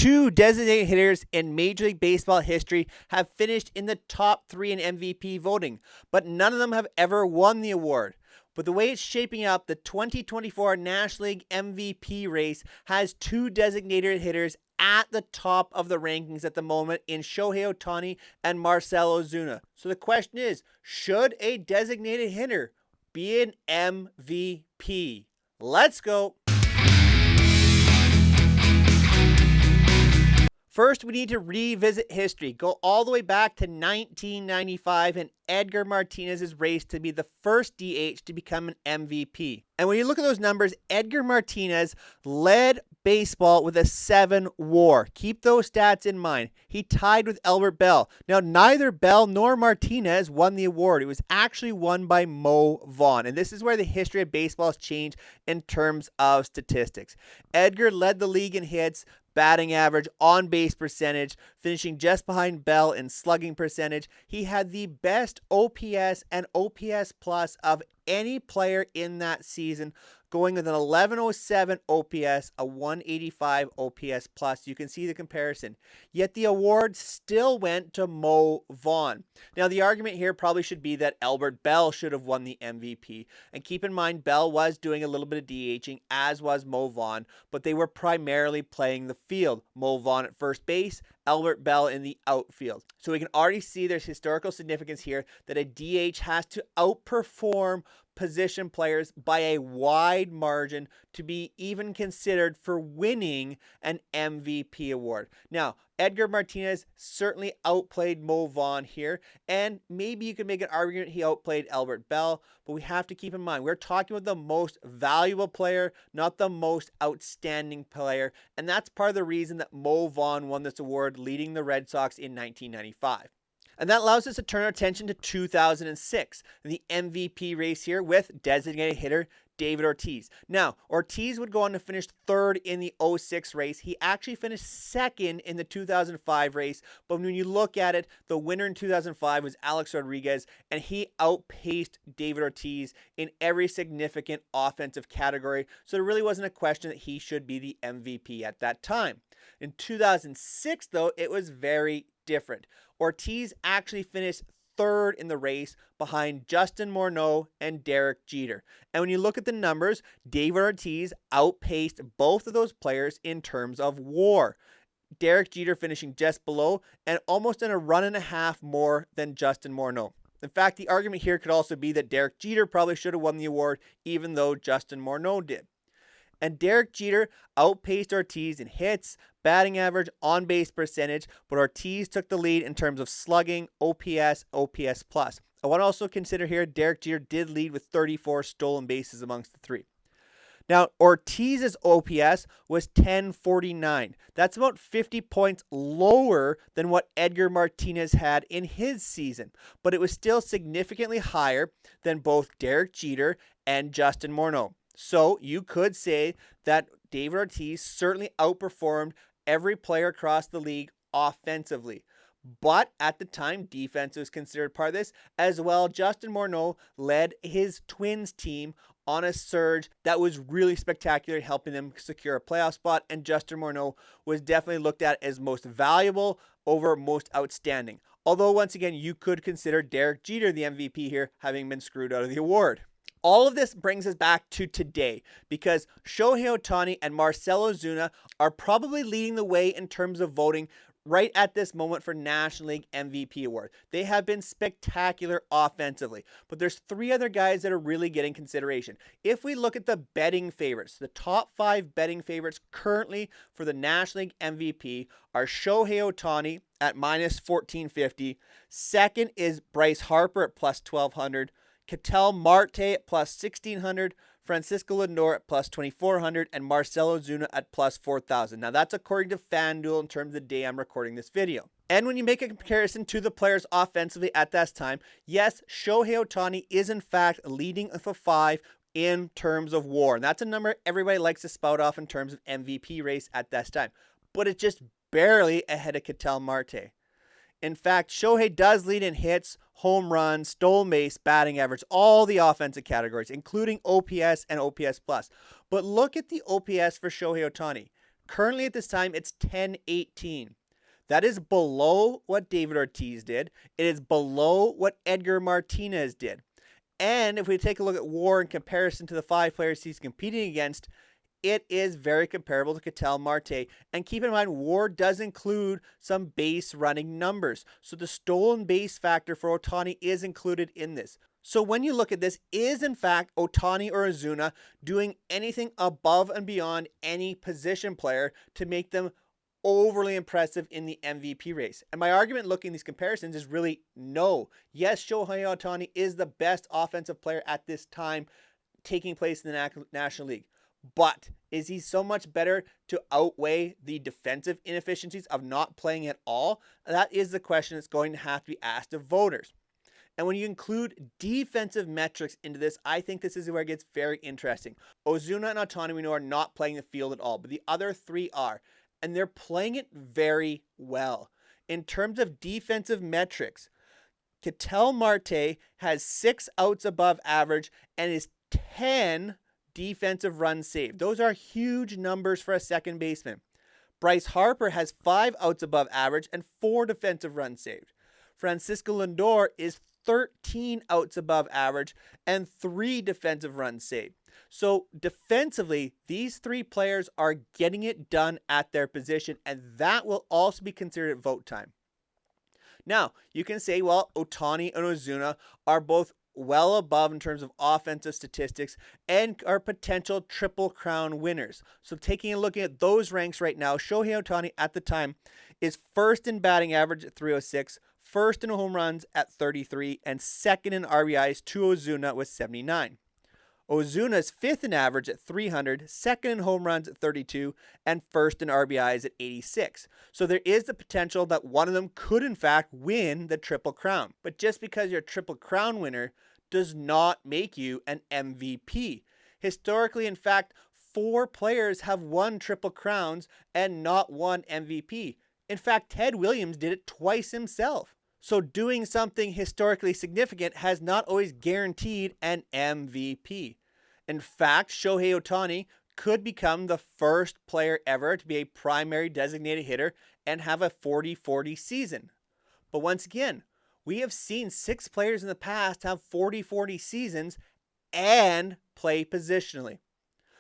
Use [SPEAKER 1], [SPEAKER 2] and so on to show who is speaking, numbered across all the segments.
[SPEAKER 1] Two designated hitters in Major League Baseball history have finished in the top 3 in MVP voting, but none of them have ever won the award. But the way it's shaping up, the 2024 National League MVP race has two designated hitters at the top of the rankings at the moment in Shohei Ohtani and Marcell Ozuna. So the question is, should a designated hitter be an MVP? Let's go. First, we need to revisit history. Go all the way back to 1995 and Edgar Martinez's race to be the first DH to become an MVP. And when you look at those numbers, Edgar Martinez led baseball with a 7 WAR. Keep those stats in mind. He tied with Albert Bell. Now, neither Bell nor Martinez won the award. It was actually won by Mo Vaughn. And this is where the history of baseball has changed in terms of statistics. Edgar led the league in hits, batting average, on-base percentage, finishing just behind Bell in slugging percentage. He had the best OPS and OPS plus of any player in that season, going with an 1107 OPS, a 185 OPS plus. You can see the comparison. Yet the award still went to Mo Vaughn. Now, the argument here probably should be that Albert Bell should have won the MVP. And keep in mind, Bell was doing a little bit of DHing, as was Mo Vaughn, but they were primarily playing the field. Mo Vaughn at first base, Albert Bell in the outfield. So we can already see there's historical significance here that a DH has to outperform position players by a wide margin to be even considered for winning an MVP award. Now, Edgar Martinez certainly outplayed Mo Vaughn here, and maybe you could make an argument he outplayed Albert Bell, but we have to keep in mind, we're talking about the most valuable player, not the most outstanding player, and that's part of the reason that Mo Vaughn won this award, leading the Red Sox in 1995. And that allows us to turn our attention to 2006, the MVP race here with designated hitter David Ortiz. Now, Ortiz would go on to finish third in the 06 race. He actually finished second in the 2005 race, but when you look at it, the winner in 2005 was Alex Rodriguez, and he outpaced David Ortiz in every significant offensive category, so there really wasn't a question that he should be the MVP at that time. In 2006, though, it was very different. Ortiz actually finished third in the race behind Justin Morneau and Derek Jeter. And when you look at the numbers, David Ortiz outpaced both of those players in terms of WAR. Derek Jeter finishing just below and almost in a run and a half more than Justin Morneau. In fact, the argument here could also be that Derek Jeter probably should have won the award even though Justin Morneau did. And Derek Jeter outpaced Ortiz in hits, batting average, on-base percentage, but Ortiz took the lead in terms of slugging, OPS, OPS plus. I want to also consider here Derek Jeter did lead with 34 stolen bases amongst the three. Now, Ortiz's OPS was 1049. That's about 50 points lower than what Edgar Martinez had in his season, but it was still significantly higher than both Derek Jeter and Justin Morneau. So you could say that David Ortiz certainly outperformed every player across the league offensively. But at the time, defense was considered part of this. As well, Justin Morneau led his Twins team on a surge that was really spectacular, helping them secure a playoff spot. And Justin Morneau was definitely looked at as most valuable over most outstanding. Although, once again, you could consider Derek Jeter the MVP here, having been screwed out of the award. All of this brings us back to today because Shohei Ohtani and Marcell Ozuna are probably leading the way in terms of voting right at this moment for National League MVP award. They have been spectacular offensively, but there's three other guys that are really getting consideration. If we look at the betting favorites, the top 5 betting favorites currently for the National League MVP are Shohei Ohtani at minus 1450. Second is Bryce Harper at plus 1200. Ketel Marte at plus 1,600, Francisco Lindor at plus 2,400, and Marcell Ozuna at plus 4,000. Now, that's according to FanDuel in terms of the day I'm recording this video. And when you make a comparison to the players offensively at that time, yes, Shohei Ohtani is in fact leading with a 5 in terms of WAR. And that's a number everybody likes to spout off in terms of MVP race at that time. But it's just barely ahead of Ketel Marte. In fact, Shohei does lead in hits, home runs, stolen base, batting average, all the offensive categories, including OPS and OPS plus. But look at the OPS for Shohei Ohtani. Currently at this time, it's 10-18. That is below what David Ortiz did. It is below what Edgar Martinez did. And if we take a look at WAR in comparison to the 5 players he's competing against, it is very comparable to Ketel Marte. And keep in mind, WAR does include some base running numbers. So the stolen base factor for Ohtani is included in this. So when you look at this, is in fact Ohtani or Ozuna doing anything above and beyond any position player to make them overly impressive in the MVP race? And my argument looking at these comparisons is really no. Yes, Shohei Ohtani is the best offensive player at this time taking place in the National League. But is he so much better to outweigh the defensive inefficiencies of not playing at all? That is the question that's going to have to be asked of voters. And when you include defensive metrics into this, I think this is where it gets very interesting. Ozuna and Ohtani, we know, are not playing the field at all, but the other 3 are. And they're playing it very well. In terms of defensive metrics, Ketel Marte has 6 outs above average and is 10 defensive runs saved. Those are huge numbers for a second baseman. Bryce Harper has 5 outs above average and 4 defensive runs saved. Francisco Lindor is 13 outs above average and 3 defensive runs saved. So defensively, these 3 players are getting it done at their position, and that will also be considered at vote time. Now, you can say, well, Ohtani and Ozuna are both well above in terms of offensive statistics and are potential Triple Crown winners. So taking a look at those ranks right now, Shohei Ohtani at the time is first in batting average at 306, first in home runs at 33, and second in RBIs to Ozuna with 79. Ozuna's 5th in average at 300, second in home runs at 32, and first in RBIs at 86. So there is the potential that one of them could in fact win the Triple Crown. But just because you're a Triple Crown winner does not make you an MVP. Historically, in fact, 4 players have won Triple Crowns and not won MVP. In fact, Ted Williams did it twice himself. So doing something historically significant has not always guaranteed an MVP. In fact, Shohei Ohtani could become the first player ever to be a primary designated hitter and have a 40-40 season. But once again, we have seen 6 players in the past have 40-40 seasons and play positionally.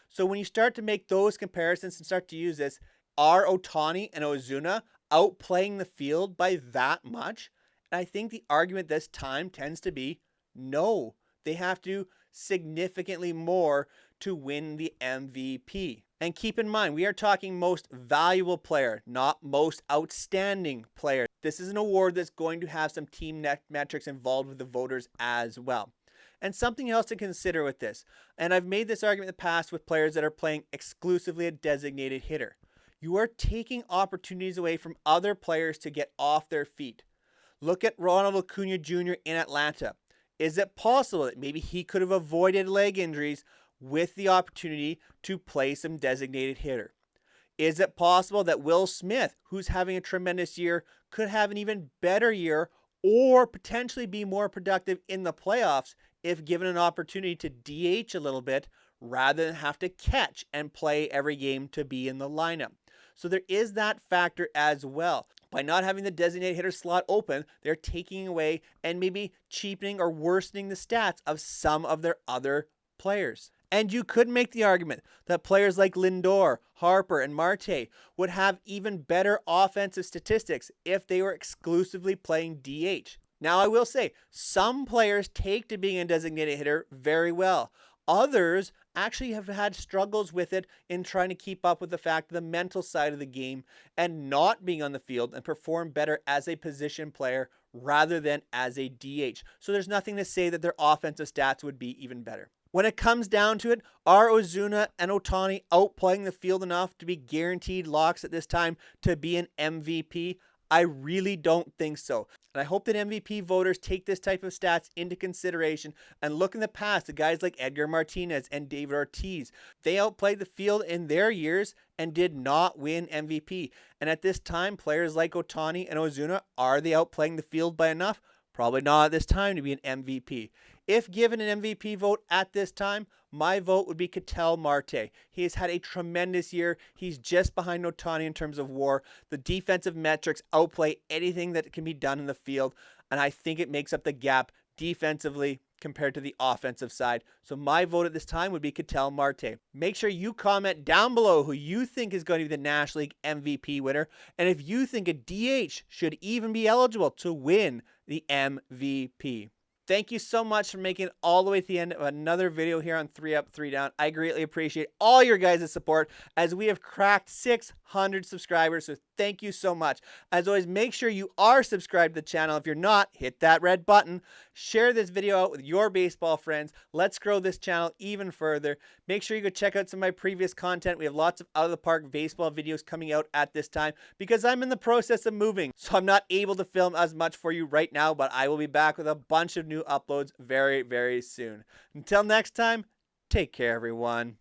[SPEAKER 1] So when you start to make those comparisons and start to use this, are Ohtani and Ozuna outplaying the field by that much? And I think the argument this time tends to be no. They have to significantly more to win the MVP. And keep in mind, we are talking most valuable player, not most outstanding player. This is an award that's going to have some team metrics involved with the voters as well. And something else to consider with this, and I've made this argument in the past with players that are playing exclusively a designated hitter. You are taking opportunities away from other players to get off their feet. Look at Ronald Acuna Jr. in Atlanta. Is it possible that maybe he could have avoided leg injuries with the opportunity to play some designated hitter? Is it possible that Will Smith, who's having a tremendous year, could have an even better year or potentially be more productive in the playoffs if given an opportunity to DH a little bit rather than have to catch and play every game to be in the lineup? So there is that factor as well. By not having the designated hitter slot open, they're taking away and maybe cheapening or worsening the stats of some of their other players. And you could make the argument that players like Lindor, Harper, and Marte would have even better offensive statistics if they were exclusively playing DH. Now, I will say, some players take to being a designated hitter very well. Others actually have had struggles with it in trying to keep up with the fact of the mental side of the game and not being on the field and perform better as a position player rather than as a DH. So there's nothing to say that their offensive stats would be even better. When it comes down to it, are Ozuna and Ohtani outplaying the field enough to be guaranteed locks at this time to be an MVP? I really don't think so. And I hope that MVP voters take this type of stats into consideration and look in the past at guys like Edgar Martinez and David Ortiz. They outplayed the field in their years and did not win MVP. And at this time, players like Ohtani and Ozuna, are they outplaying the field by enough? Probably not at this time to be an MVP. If given an MVP vote at this time, my vote would be Ketel Marte. He has had a tremendous year. He's just behind Ohtani in terms of WAR. The defensive metrics outplay anything that can be done in the field, and I think it makes up the gap defensively compared to the offensive side. So my vote at this time would be Ketel Marte. Make sure you comment down below who you think is going to be the National League MVP winner, and if you think a DH should even be eligible to win the MVP. Thank you so much for making it all the way to the end of another video here on 3 Up, 3 Down. I greatly appreciate all your guys' support as we have cracked 600 subscribers, so thank you so much. As always, make sure you are subscribed to the channel. If you're not, hit that red button. Share this video out with your baseball friends. Let's grow this channel even further. Make sure you go check out some of my previous content. We have lots of out-of-the-park baseball videos coming out at this time because I'm in the process of moving, so I'm not able to film as much for you right now, but I will be back with a bunch of new uploads very, very soon. Until next time, take care, everyone.